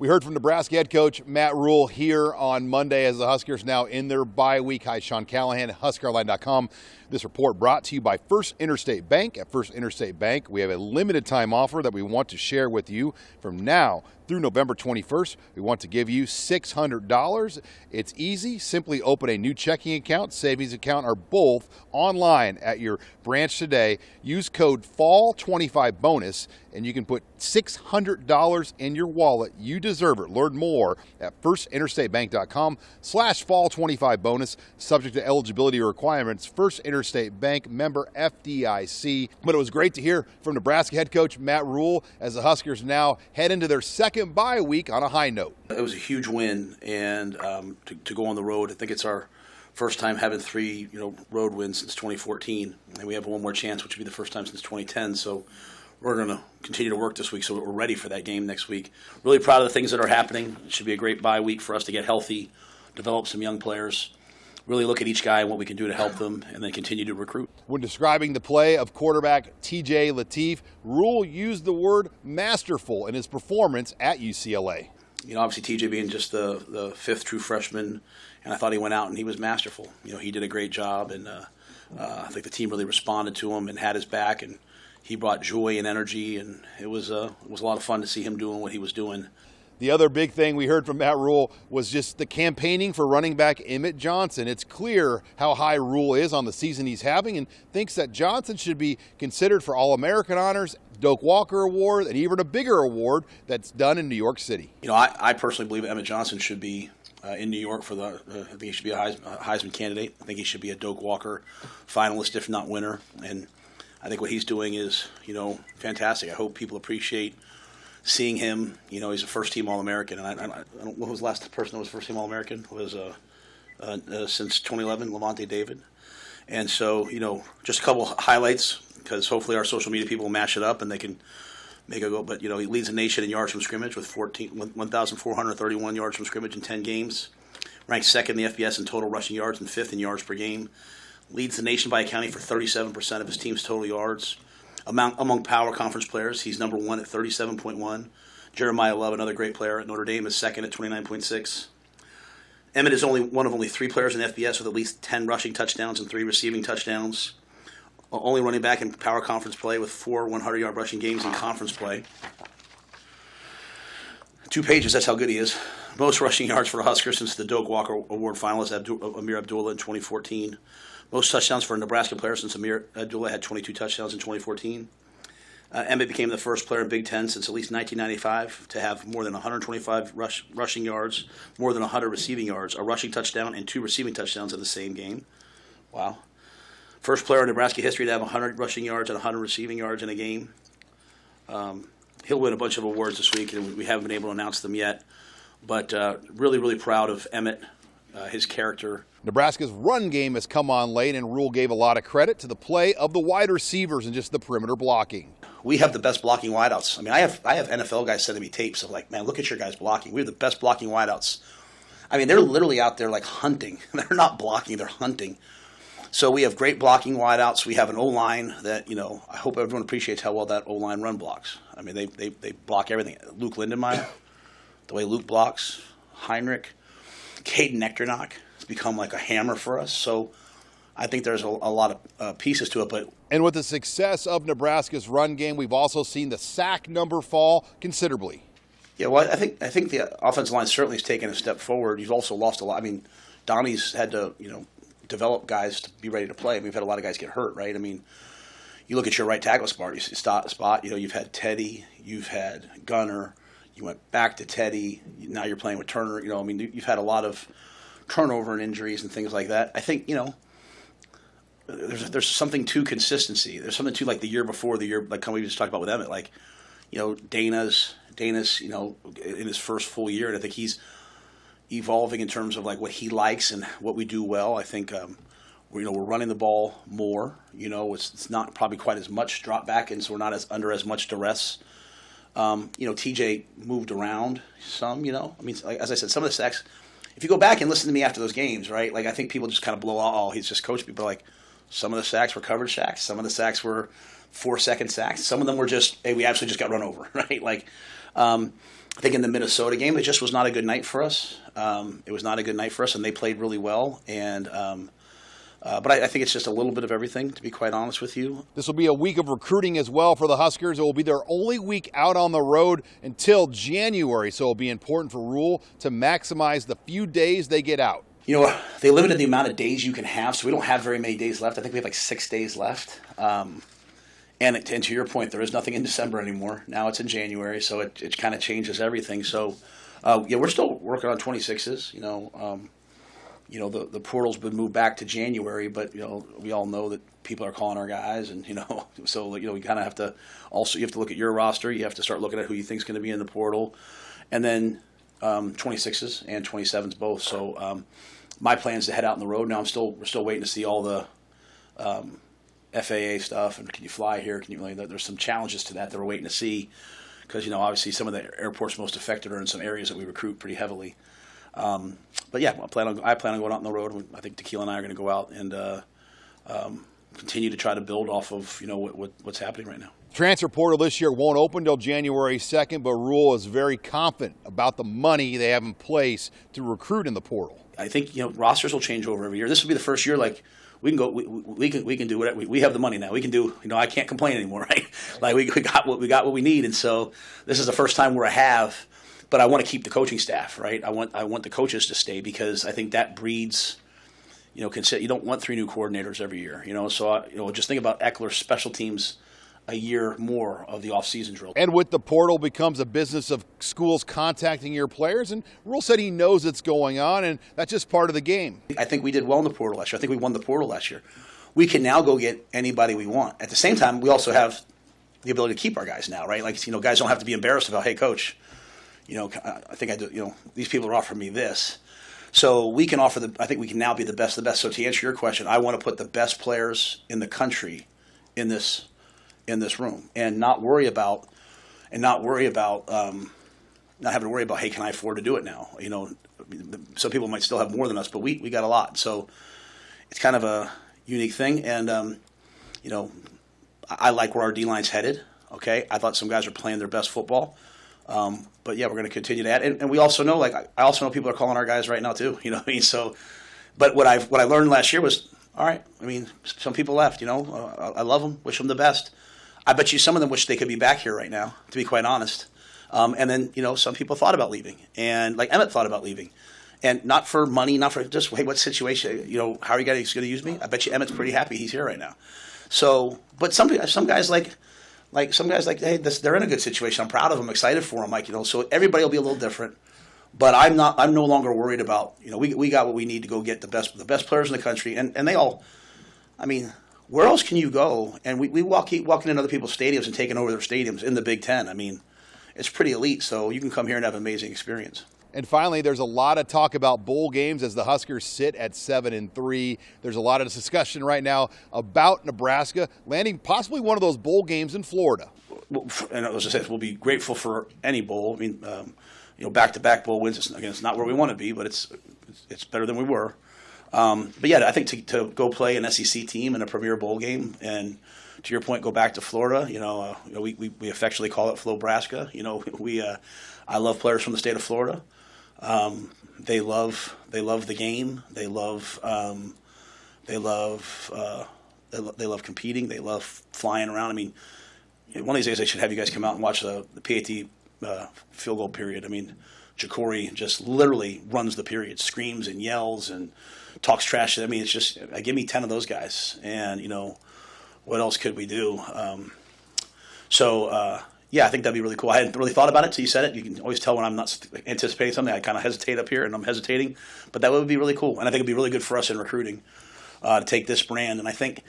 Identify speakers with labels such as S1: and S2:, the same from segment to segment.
S1: We heard from Nebraska head coach Matt Rule here on Monday as the Huskers now in their bye week. Hi, Sean Callahan at HuskerOnline.com. This report brought to you by First Interstate Bank. At First Interstate Bank, we have a limited time offer that we want to share with you from now through November 21st. We want to give you $600. It's easy. Simply open a new checking account, savings account, or both online at your branch today. Use code FALL25BONUS, and you can put $600 in your wallet. You deserve it. Learn more at firstinterstatebank.com/fall25bonus. Subject to eligibility requirements. First Interstate Bank, member FDIC. But it was great to hear from Nebraska head coach Matt Rule as the Huskers now head into their second bye week on a high note.
S2: It was a huge win, and to go on the road, I think it's our first time having three road wins since 2014, and we have one more chance, which would be the first time since 2010. So we're going to continue to work this week so we're ready for that game next week. Really proud of the things that are happening. It should be a great bye week for us to get healthy, develop some young players, really look at each guy and what we can do to help them, and then continue to recruit.
S1: When describing the play of quarterback TJ Lateef, Rule used the word masterful in his performance at UCLA.
S2: Obviously TJ being just the fifth true freshman, and I thought he went out and he was masterful. He did a great job, and I think the team really responded to him and had his back, and he brought joy and energy, and it was a lot of fun to see him doing what he was doing.
S1: The other big thing we heard from Matt Rule was just the campaigning for running back Emmett Johnson. It's clear how high Rule is on the season he's having and thinks that Johnson should be considered for All-American honors, Doak Walker Award, and even a bigger award that's done in New York City.
S2: I personally believe Emmett Johnson should be in New York for I think he should be a Heisman candidate. I think he should be a Doak Walker finalist, if not winner. And I think what he's doing is, fantastic. I hope people appreciate seeing him. He's a first-team All-American, and I don't know who was the last person that was first-team All-American. It was since 2011, Levante David. And so, just a couple highlights, because hopefully our social media people will match it up and they can make it go. But, he leads the nation in yards from scrimmage with 1,431 yards from scrimmage in 10 games. Ranks second in the FBS in total rushing yards and fifth in yards per game. Leads the nation by accounting for 37% of his team's total yards. Among power conference players, he's number one at 37.1. Jeremiah Love, another great player at Notre Dame, is second at 29.6. Emmett is one of only three players in FBS with at least 10 rushing touchdowns and 3 receiving touchdowns. Only running back in power conference play with 4 100-yard rushing games in conference play. 2 pages, that's how good he is. Most rushing yards for the Huskers since the Doak Walker Award finalist Amir Abdullah in 2014. Most touchdowns for a Nebraska player since Amir Abdullah had 22 touchdowns in 2014. Emmett became the first player in Big Ten since at least 1995 to have more than 125 rushing yards, more than 100 receiving yards, a rushing touchdown, and 2 receiving touchdowns in the same game. Wow. First player in Nebraska history to have 100 rushing yards and 100 receiving yards in a game. He'll win a bunch of awards this week, and we haven't been able to announce them yet. But really, really proud of Emmett, his character.
S1: Nebraska's run game has come on late, and Rule gave a lot of credit to the play of the wide receivers and just the perimeter blocking.
S2: We have the best blocking wideouts. I have NFL guys sending me tapes of man, look at your guys blocking. We have the best blocking wideouts. They're literally out there hunting. They're not blocking, they're hunting. So we have great blocking wideouts. We have an O-line that, I hope everyone appreciates how well that O-line run blocks. They block everything. Luke Lindenmeyer, the way Luke blocks, Heinrich, Caden Nectarnock has become like a hammer for us. So I think there's a lot of pieces to it.
S1: And with the success of Nebraska's run game, we've also seen the sack number fall considerably.
S2: Yeah, well, I think the offensive line certainly has taken a step forward. You've also lost a lot. Donnie's had to, develop guys to be ready to play. We've had a lot of guys get hurt, right? You look at your right tackle spot. You've had Teddy, you've had Gunner, you went back to Teddy. Now you're playing with Turner. You've had a lot of turnover and injuries and things like that. I think there's something to consistency. There's something to the year before, the year like we just talked about with Emmett. Dana's in his first full year, and I think he's evolving in terms of what he likes and what we do well. I think we're running the ball more. It's not probably quite as much drop back, and so we're not under as much duress. TJ moved around some. As I said, some of the sacks. If you go back and listen to me after those games, right? I think people just kind of blow out. Oh, he's just coached people. Some of the sacks were coverage sacks. Some of the sacks were 4-second sacks. Some of them were just, hey, we absolutely just got run over, right? I think in the Minnesota game, it just was not a good night for us. It was not a good night for us, and they played really well. And but I think it's just a little bit of everything, to be quite honest with you.
S1: This will be a week of recruiting as well for the Huskers. It will be their only week out on the road until January, so it will be important for Rule to maximize the few days they get out.
S2: You know, they limited the amount of days you can have, so we don't have very many days left. I think we have like 6 days left. And to your point, there is nothing in December anymore. Now it's in January, so it kind of changes everything. So, yeah, we're still working on 26s. The portal's been moved back to January, but we all know that people are calling our guys, and so we kind of have to also, you have to look at your roster. You have to start looking at who you think is going to be in the portal, and then 26s and 27s both. So my plan is to head out on the road. Now we're still waiting to see all the FAA stuff, and can you fly here? There's some challenges to that we're waiting to see, because obviously some of the airports most affected are in some areas that we recruit pretty heavily. But yeah, I plan on going out on the road. I think Tequila and I are going to go out and continue to try to build off of what's happening right now.
S1: Transfer portal this year won't open until January 2nd, but Rule is very confident about the money they have in place to recruit in the portal.
S2: I think rosters will change over every year. This will be the first year we can go. We can do whatever. We have the money now. We can do. I can't complain anymore, right? Like we got what we need, and so this is the first time we're a have. But I want to keep the coaching staff, right? I want the coaches to stay, because I think that breeds. You don't want 3 new coordinators every year. So just think about Eckler's special teams. A year more of the off-season drill.
S1: And with the portal becomes a business of schools contacting your players, and Rule said he knows it's going on, and that's just part of the game.
S2: I think we did well in the portal last year. I think we won the portal last year. We can now go get anybody we want. At the same time, we also have the ability to keep our guys now, right? Guys don't have to be embarrassed about, hey, coach, I think I do, these people are offering me this. So we can offer I think we can now be the best of the best. So to answer your question, I want to put the best players in the country in this room, and not having to worry about, hey, can I afford to do it now? Some people might still have more than us, but we got a lot. So it's kind of a unique thing. And, I like where our D-line's headed. Okay. I thought some guys are playing their best football. But yeah, we're going to continue to add. And we also know, I also know people are calling our guys right now too, so, but what I learned last year was, all right, some people left, I love them, wish them the best. I bet you some of them wish they could be back here right now, to be quite honest. And then, some people thought about leaving. And like Emmett thought about leaving. And not for money, not for just, hey, what situation, how are you guys going to use me? I bet you Emmett's pretty happy he's here right now. So, but some guys hey, they're in a good situation. I'm proud of them, excited for them. So everybody will be a little different. But I'm no longer worried about, we got what we need to go get the best players in the country. And they all, where else can you go? And we keep walking in other people's stadiums and taking over their stadiums in the Big Ten. It's pretty elite, so you can come here and have an amazing experience.
S1: And finally, there's a lot of talk about bowl games as the Huskers sit at 7-3. There's a lot of discussion right now about Nebraska landing possibly one of those bowl games in Florida.
S2: And as I said, we'll be grateful for any bowl. Back-to-back bowl wins. It's not where we want to be, but it's better than we were. But yeah, I think to go play an SEC team in a premier bowl game, and to your point, go back to Florida. We affectionately call it Flobraska. I love players from the state of Florida. They love the game. They love competing. They love flying around. One of these days I should have you guys come out and watch the PAT field goal period. Ja'Cory just literally runs the period, screams and yells and talks trash. It's just give me 10 of those guys, and what else could we do? Yeah, I think that'd be really cool. I hadn't really thought about it until you said it. You can always tell when I'm not anticipating something. I kind of hesitate up here, and I'm hesitating. But that would be really cool, and I think it'd be really good for us in recruiting to take this brand. And I think,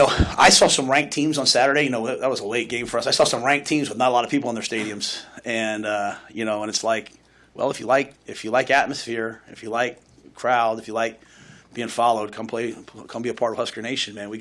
S2: I saw some ranked teams on Saturday. That was a late game for us. I saw some ranked teams with not a lot of people in their stadiums, and and it's like, well, if you like atmosphere, if you like crowd, if you like being followed, come be a part of Husker Nation, man. We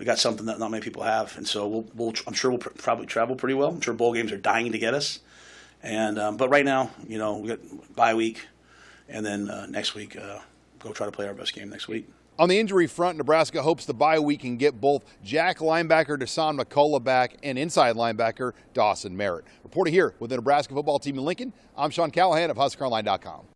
S2: got something that not many people have, and so I'm sure we'll probably travel pretty well. I'm sure bowl games are dying to get us, and but right now, we got bye week, and then next week go try to play our best game next week.
S1: On the injury front, Nebraska hopes the bye week can get both Jack linebacker Deshaun McCullough back and inside linebacker Dawson Merritt. Reporting here with the Nebraska football team in Lincoln, I'm Sean Callahan of HuskerOnline.com.